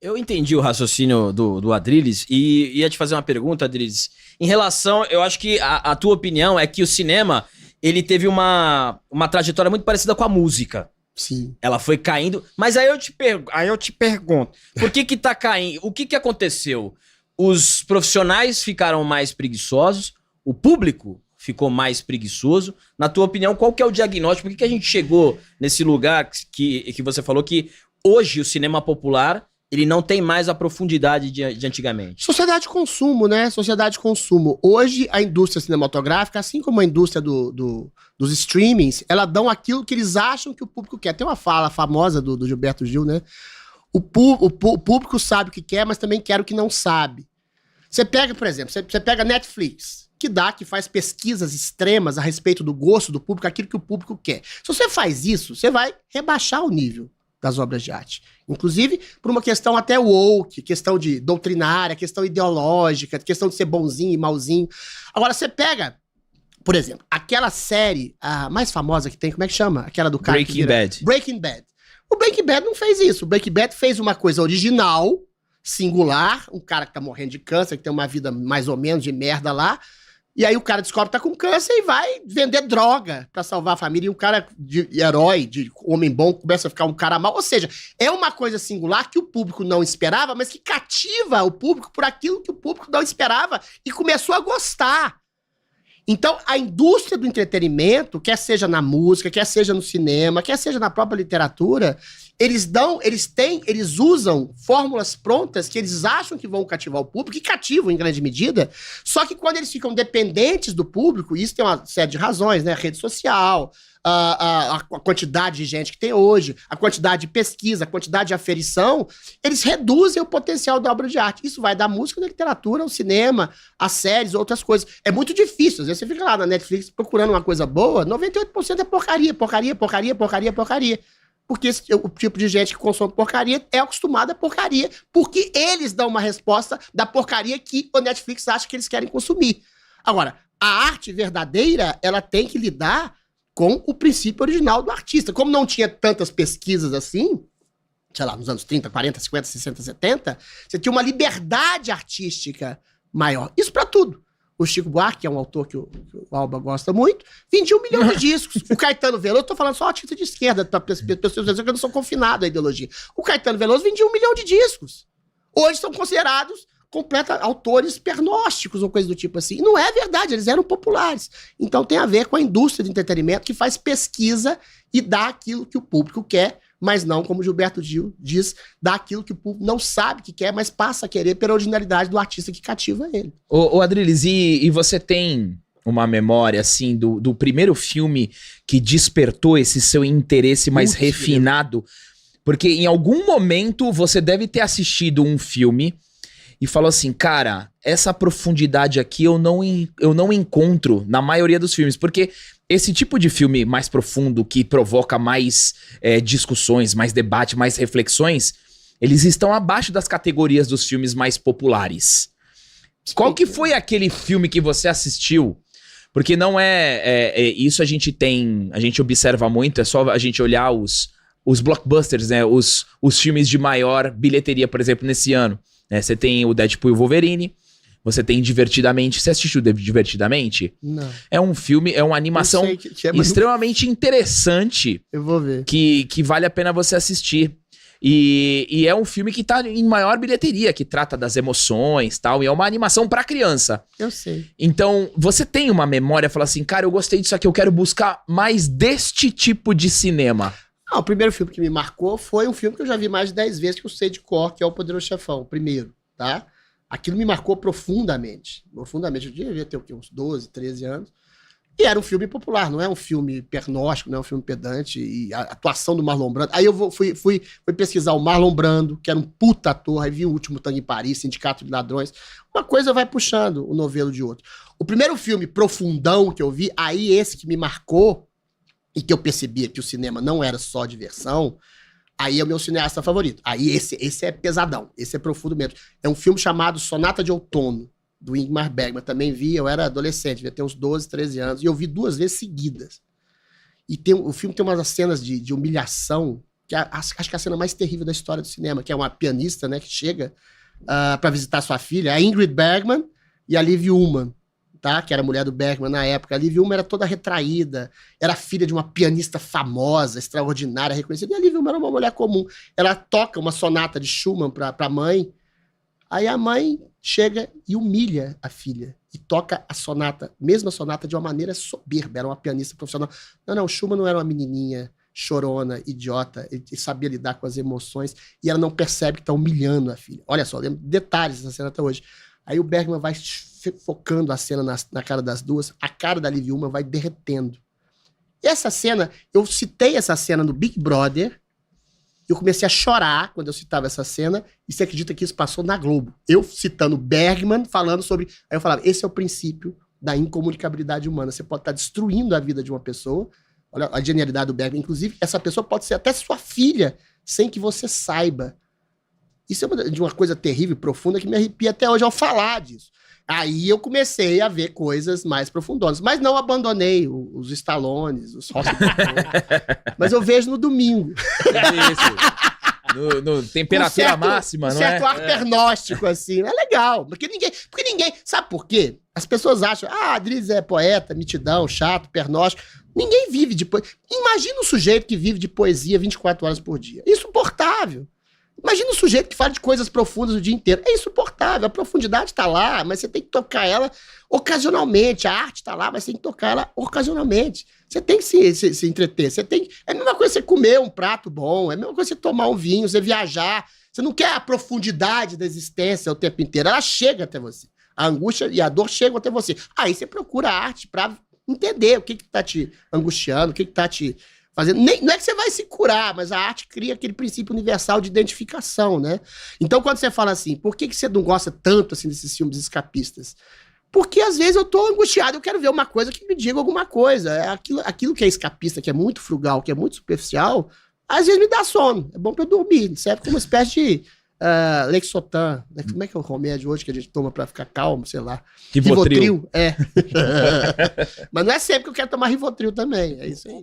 Eu entendi o raciocínio do Adrilles e ia te fazer uma pergunta, Adrilles. Em relação, eu acho que a tua opinião é que o cinema, ele teve uma trajetória muito parecida com a música. Sim. Ela foi caindo, mas aí eu te pergunto, por que tá caindo? O que aconteceu? Os profissionais ficaram mais preguiçosos, o público ficou mais preguiçoso. Na tua opinião, qual que é o diagnóstico? Por que a gente chegou nesse lugar que você falou que hoje o cinema popular ele não tem mais a profundidade de antigamente? Sociedade de consumo, né? Sociedade de consumo. Hoje, a indústria cinematográfica, assim como a indústria dos streamings, ela dão aquilo que eles acham que o público quer. Tem uma fala famosa do Gilberto Gil, né? O público sabe o que quer, mas também quer o que não sabe. Você pega, por exemplo, você pega Netflix, que faz pesquisas extremas a respeito do gosto do público, aquilo que o público quer. Se você faz isso, você vai rebaixar o nível das obras de arte. Inclusive, por uma questão até woke, questão de doutrinária, questão ideológica, questão de ser bonzinho e malzinho. Agora, você pega, por exemplo, aquela série, a mais famosa que tem, como é que chama? Aquela do cara Breaking Bad. Breaking Bad. O Breaking Bad não fez isso. O Breaking Bad fez uma coisa original, singular, um cara que tá morrendo de câncer, que tem uma vida mais ou menos de merda lá, e aí o cara descobre que tá com câncer e vai vender droga pra salvar a família, e o cara de herói, de homem bom, começa a ficar um cara mau. Ou seja, é uma coisa singular que o público não esperava, mas que cativa o público por aquilo que o público não esperava e começou a gostar. Então, a indústria do entretenimento, quer seja na música, quer seja no cinema, quer seja na própria literatura, eles usam fórmulas prontas que eles acham que vão cativar o público, e cativam em grande medida, só que quando eles ficam dependentes do público, isso tem uma série de razões, né? Rede social, a quantidade de gente que tem hoje, a quantidade de pesquisa, a quantidade de aferição, eles reduzem o potencial da obra de arte. Isso vai da música, da literatura, ao cinema, às séries, outras coisas. É muito difícil. Às vezes você fica lá na Netflix procurando uma coisa boa, 98% é porcaria, porcaria, porcaria, porcaria, porcaria. Porque o tipo de gente que consome porcaria é acostumada a porcaria, porque eles dão uma resposta da porcaria que o Netflix acha que eles querem consumir. Agora, a arte verdadeira, ela tem que lidar com o princípio original do artista. Como não tinha tantas pesquisas assim, sei lá, nos anos 30, 40, 50, 60, 70, você tinha uma liberdade artística maior. Isso pra tudo. O Chico Buarque, que é um autor que o Alba gosta muito, vendia 1 milhão de discos. O Caetano Veloso, tô falando só artista de esquerda, para pessoas dizendo que eu não sou confinado à ideologia. O Caetano Veloso vendia 1 milhão de discos. Hoje são considerados autores pernósticos ou coisa do tipo assim. E não é verdade, eles eram populares. Então tem a ver com a indústria de entretenimento que faz pesquisa e dá aquilo que o público quer, mas não, como Gilberto Gil diz, dá aquilo que o público não sabe que quer, mas passa a querer pela originalidade do artista que cativa ele. Ô Adrilles, e você tem uma memória, assim, do primeiro filme que despertou esse seu interesse mais refinado? Porque em algum momento você deve ter assistido um filme e falou assim, cara, essa profundidade aqui eu não encontro na maioria dos filmes, porque esse tipo de filme mais profundo, que provoca mais discussões, mais debate, mais reflexões, eles estão abaixo das categorias dos filmes mais populares. Qual que foi aquele filme que você assistiu? Porque não isso a gente observa muito, é só a gente olhar os blockbusters, né? Os filmes de maior bilheteria, por exemplo, nesse ano. Você tem o Deadpool e o Wolverine, você tem Divertidamente. Você assistiu Divertidamente? Não. É um filme, é uma animação extremamente interessante. Eu vou ver. Que vale a pena você assistir. E é um filme que tá em maior bilheteria, que trata das emoções e tal, e é uma animação pra criança. Eu sei. Então, você tem uma memória, fala assim, cara, eu gostei disso aqui, eu quero buscar mais deste tipo de cinema. O primeiro filme que me marcou foi um filme que eu já vi mais de 10 vezes, que eu sei de cor, que é O Poderoso Chefão, o primeiro, tá? Aquilo me marcou profundamente. Profundamente. Eu devia ter o quê? Uns 12, 13 anos. E era um filme popular, não é um filme pernóstico, não é um filme pedante. E a atuação do Marlon Brando... Aí eu fui pesquisar o Marlon Brando, que era um puta ator, aí vi O Último Tango em Paris, Sindicato de Ladrões. Uma coisa vai puxando o novelo de outro. O primeiro filme profundão que eu vi, aí esse que me marcou, e que eu percebia que o cinema não era só diversão, aí é o meu cineasta favorito. Aí esse é pesadão, esse é profundo mesmo. É um filme chamado Sonata de Outono, do Ingmar Bergman. Também vi, eu era adolescente, devia ter uns 12, 13 anos, e eu vi 2 vezes seguidas. E o filme tem umas cenas de humilhação que é acho que é a cena mais terrível da história do cinema, que é uma pianista, né, que chega pra visitar sua filha, a Ingrid Bergman e a Liv Ullmann, tá? Que era a mulher do Bergman na época. A Liv Ullmann era toda retraída, era filha de uma pianista famosa, extraordinária, reconhecida, e a Liv Ullmann era uma mulher comum. Ela toca uma sonata de Schumann pra mãe, aí a mãe chega e humilha a filha, e toca a sonata, mesma sonata, de uma maneira soberba, era uma pianista profissional. Não, Schumann não era uma menininha chorona, idiota, ele sabia lidar com as emoções, e ela não percebe que está humilhando a filha. Olha só, lembro detalhes dessa cena até hoje. Aí o Bergman vai focando a cena na cara das duas, a cara da Liv Ullmann vai derretendo. E essa cena, eu citei essa cena no Big Brother, eu comecei a chorar quando eu citava essa cena, e você acredita que isso passou na Globo. Eu citando Bergman, falando sobre... Aí eu falava, esse é o princípio da incomunicabilidade humana. Você pode estar destruindo a vida de uma pessoa. Olha a genialidade do Bergman. Inclusive, essa pessoa pode ser até sua filha, sem que você saiba. Isso é uma coisa terrível e profunda que me arrepia até hoje ao falar disso. Aí eu comecei a ver coisas mais profundonas. Mas não abandonei os Stallones, os Rocky Balboa. Mas eu vejo no domingo. Isso. No temperatura máxima, não é? Certo ar pernóstico, assim. É legal. Porque ninguém... Sabe por quê? As pessoas acham, a Adriles é poeta, mitidão, chato, pernóstico. Ninguém vive de poesia. Imagina um sujeito que vive de poesia 24 horas por dia. Insuportável. Imagina um sujeito que fala de coisas profundas o dia inteiro. É insuportável. A profundidade está lá, mas você tem que tocar ela ocasionalmente. A arte está lá, mas você tem que tocar ela ocasionalmente. Você tem que se entreter. É a mesma coisa você comer um prato bom, é a mesma coisa você tomar um vinho, você viajar. Você não quer a profundidade da existência o tempo inteiro. Ela chega até você. A angústia e a dor chegam até você. Aí você procura a arte para entender o que está te angustiando, o que está te fazendo. Não é que você vai se curar, mas a arte cria aquele princípio universal de identificação, né? Então, quando você fala assim, por que você não gosta tanto assim desses filmes escapistas? Porque às vezes eu tô angustiado, eu quero ver uma coisa que me diga alguma coisa. Aquilo que é escapista, que é muito frugal, que é muito superficial, às vezes me dá sono. É bom pra eu dormir. Serve como uma espécie de Lexotan. Como é que é o remédio hoje que a gente toma pra ficar calmo, sei lá? Rivotril. É. Mas não é sempre que eu quero tomar Rivotril também. É isso aí.